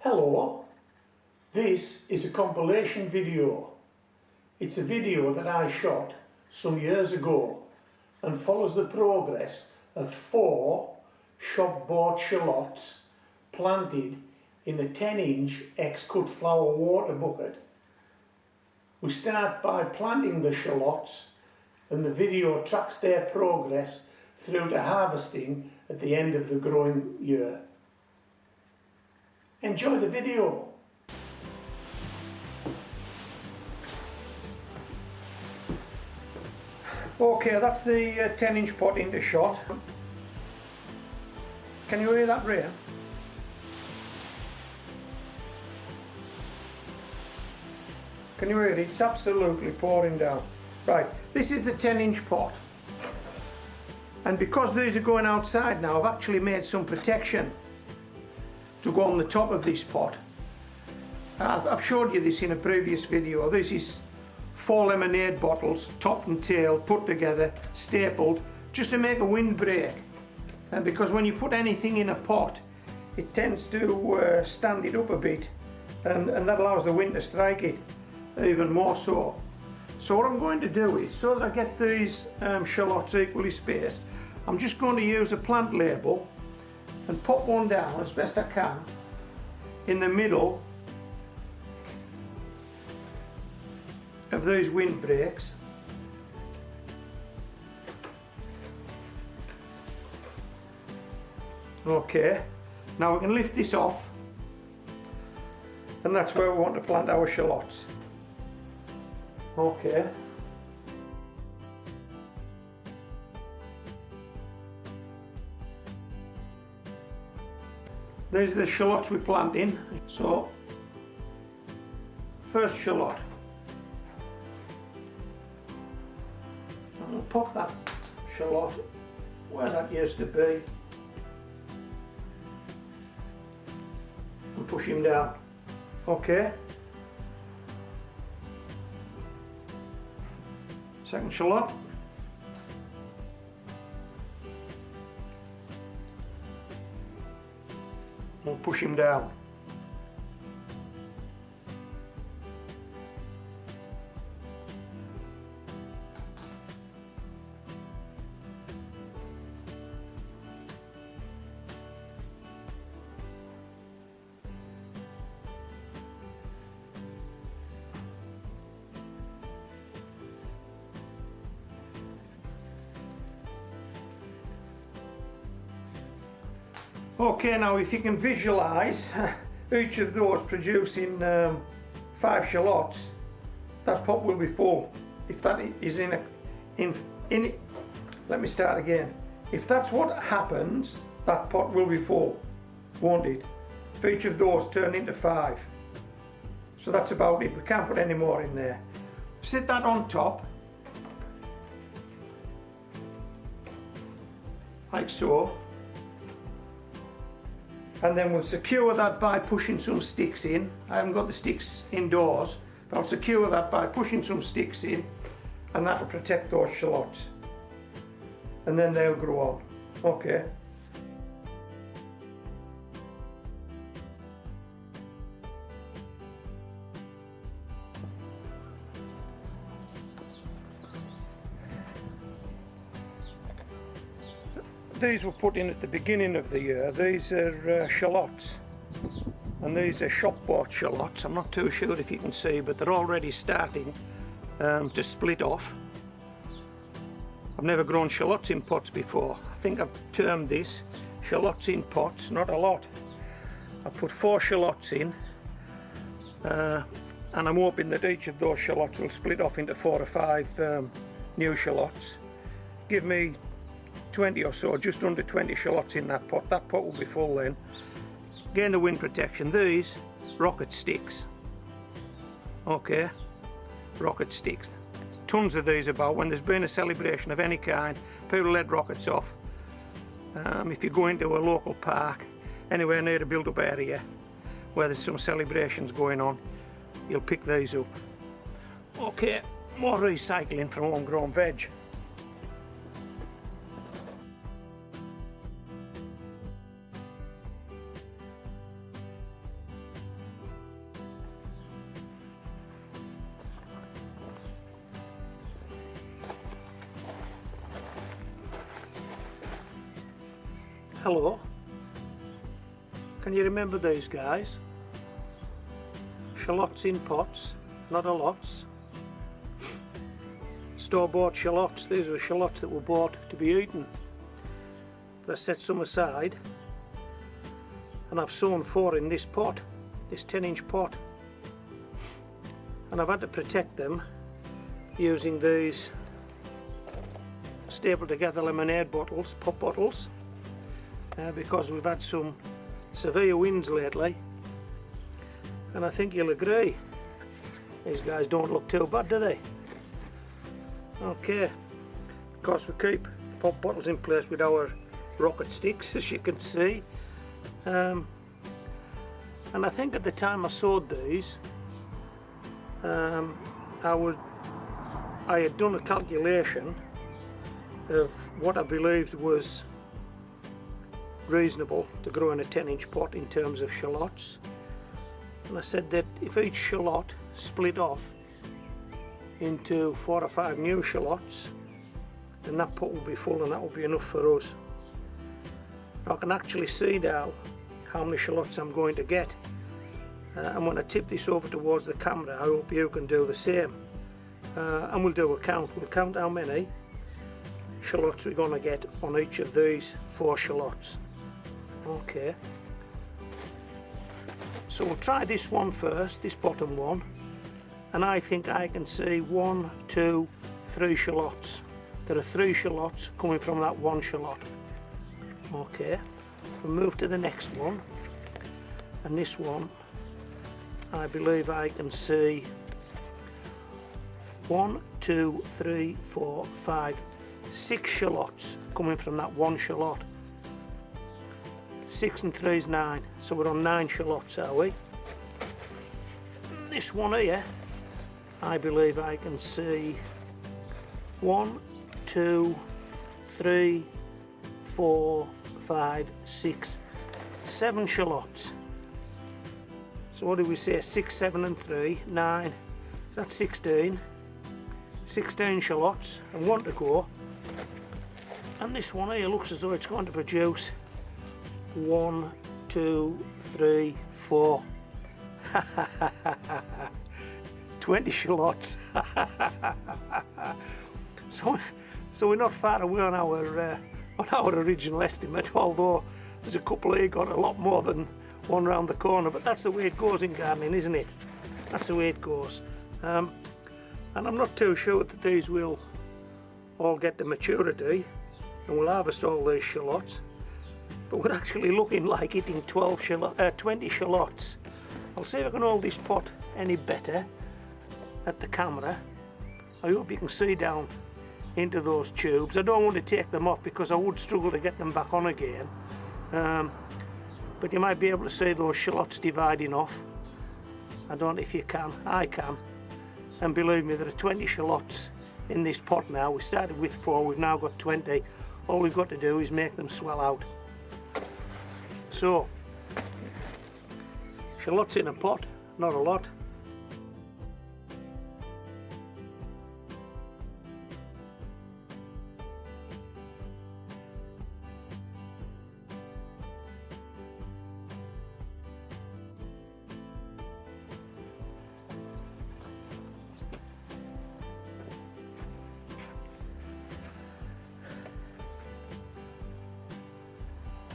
Hello, this is a compilation video. It's a video that I shot some years ago and follows the progress of 4 shop-bought shallots planted in a 10-inch X-cut flower water bucket. We start by planting the shallots and the video tracks their progress through to harvesting at the end of the growing year. Enjoy the video. Okay, that's the 10-inch pot into shot. Can you hear that rain? Can you hear it? It's absolutely pouring down. Right, this is the 10-inch pot. And because these are going outside now, I've actually made some protection to go on the top of this pot. I've showed you this in a previous video. This is 4 lemonade bottles, top and tail, put together, stapled, just to make a windbreak. And because when you put anything in a pot, it tends to stand it up a bit, and that allows the wind to strike it even more so. So what I'm going to do is, so that I get these shallots equally spaced, I'm just going to use a plant label and pop one down as best I can in the middle of these windbreaks. Okay, now we can lift this off, and that's where we want to plant our shallots. Okay. There's the shallots we're planting. So, first shallot. And we'll pop that shallot where that used to be and push him down. Okay. Second shallot. We'll push him down. Okay, now if you can visualise each of those producing 5 shallots, that pot will be full. If that is let me start again. If that's what happens, that pot will be full, won't it? If each of those turn into 5. So that's about it. We can't put any more in there. Sit that on top, like so. And then we'll secure that by pushing some sticks in. I haven't got the sticks indoors, but I'll secure that by pushing some sticks in, and that will protect those shallots. And then they'll grow on. Okay. These were put in at the beginning of the year. These are shallots, and these are shop-bought shallots. I'm not too sure if you can see, but they're already starting to split off. I've never grown shallots in pots before. I think I've termed this shallots in pots, not a lot. I've put 4 shallots in, and I'm hoping that each of those shallots will split off into 4 or 5 new shallots. Give me 20 or so, just under 20 shallots in that pot. That pot will be full then. Again, the wind protection. These rocket sticks. Okay, rocket sticks. Tons of these about. When there's been a celebration of any kind, people let rockets off. If you go into a local park, anywhere near a build-up area where there's some celebrations going on, you'll pick these up. Okay, more recycling from homegrown veg. Hello, can you remember these guys? Shallots in pots, not a lots. Store-bought shallots. These were shallots that were bought to be eaten. But I set some aside and I've sown 4 in this pot, this 10-inch pot, and I've had to protect them using these stapled together lemonade bottles, pop bottles, because we've had some severe winds lately, and I think you'll agree these guys don't look too bad, do they? Okay, of course we keep pop bottles in place with our rocket sticks, as you can see, and I think at the time I sowed these, I had done a calculation of what I believed was reasonable to grow in a 10-inch pot in terms of shallots, and I said that if each shallot split off into 4 or 5 new shallots, then that pot will be full and that will be enough for us. I can actually see now how many shallots I'm going to get, and when I tip this over towards the camera I hope you can do the same, and we'll do a count. We'll count how many shallots we're going to get on each of these 4 shallots. Okay, so we'll try this one first, this bottom one, and I think I can see 1, 2, 3 shallots. There are 3 shallots coming from that 1 shallot. Okay, we'll move to the next one, and this one I believe I can see 1, 2, 3, 4, 5, 6 shallots coming from that 1 shallot. 6 and 3 is 9, so we're on 9 shallots, are we? This one here, I believe I can see 1, 2, 3, 4, 5, 6, 7 shallots. So what do we say? 6, 7 and 3, 9, that's 16. 16 shallots and 1 to go. And this one here looks as though it's going to produce 1, 2, 3, 4. 20 shallots. So we're not far away on our original estimate, although there's a couple here got a lot more than one round the corner, but that's the way it goes in gardening, isn't it? That's the way it goes. And I'm not too sure that these will all get to maturity and we'll harvest all these shallots, but we're actually looking like hitting 20 shallots. I'll see if I can hold this pot any better at the camera. I hope you can see down into those tubes. I don't want to take them off because I would struggle to get them back on again, but you might be able to see those shallots dividing off. I don't know if you can. I can, and believe me, there are 20 shallots in this pot now. We started with 4, we've now got 20. All we've got to do is make them swell out. So, shallots in a pot, not a lot.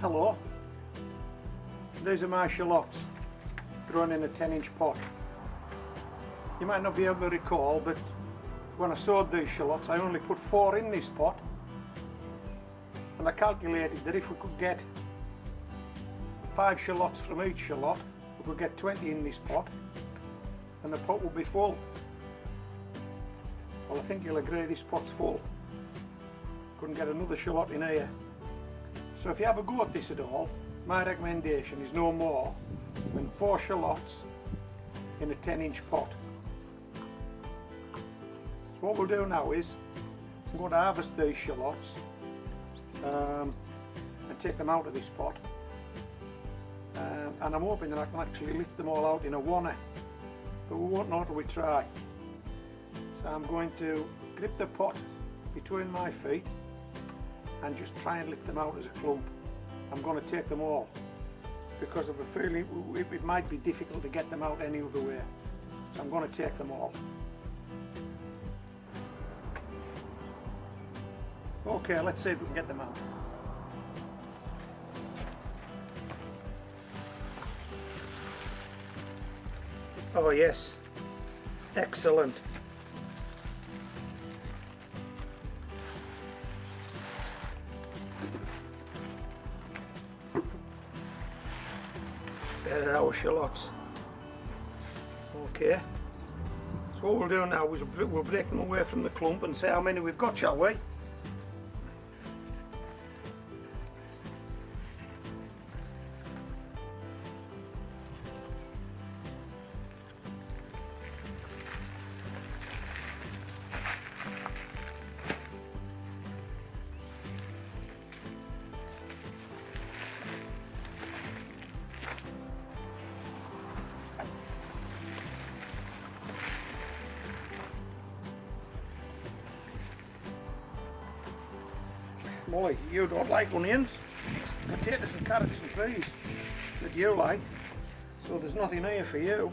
Hello, these are my shallots grown in a 10-inch pot. You might not be able to recall, but when I sowed these shallots I only put 4 in this pot, and I calculated that if we could get 5 shallots from each shallot we could get 20 in this pot and the pot would be full. Well, I think you'll agree this pot's full. Couldn't get another shallot in here. So if you have a go at this at all, my recommendation is no more than 4 shallots in a 10-inch pot. So what we'll do now is I'm going to harvest these shallots and take them out of this pot, and I'm hoping that I can actually lift them all out in a wanner, but we won't know till we try. So I'm going to grip the pot between my feet and just try and lift them out as a clump. I'm going to take them all, because of a feeling it might be difficult to get them out any other way. So I'm going to take them all. Okay, let's see if we can get them out. Oh yes, excellent. There are our shallots. Okay, so what we'll do now is we'll break them away from the clump and see how many we've got, shall we? Molly, you don't like onions, it's potatoes and carrots and peas that you like, so there's nothing here for you.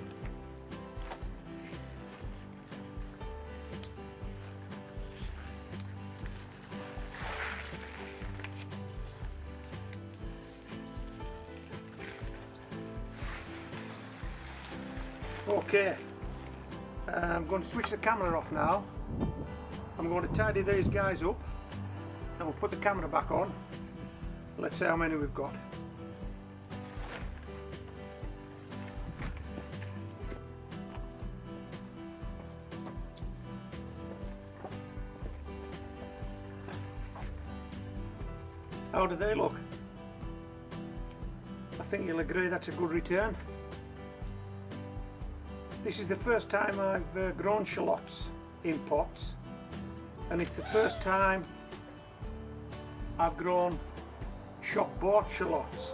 Okay, I'm going to switch the camera off now. I'm going to tidy these guys up. And we'll put the camera back on. Let's see how many we've got. How do they look? I think you'll agree that's a good return. This is the first time I've grown shallots in pots, and it's the first time I've grown shop-bought shallots,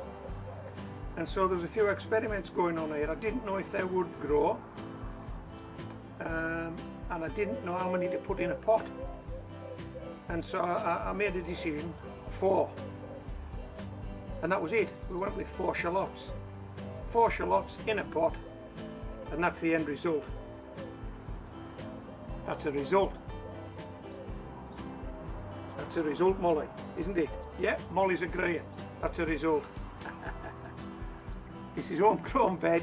and so there's a few experiments going on here. I didn't know if they would grow, and I didn't know how many to put in a pot, and so I made a decision, 4, and that was it. We went with 4 shallots. 4 shallots in a pot, and that's the end result. That's a result. That's a result, Molly, isn't it? Yeah, Molly's agreeing. That's a result. This is Homegrown Veg,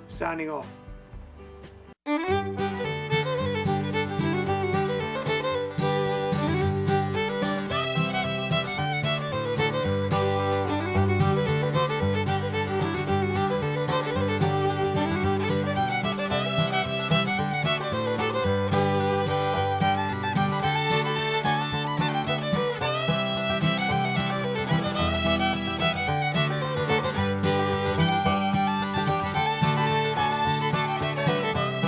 signing off.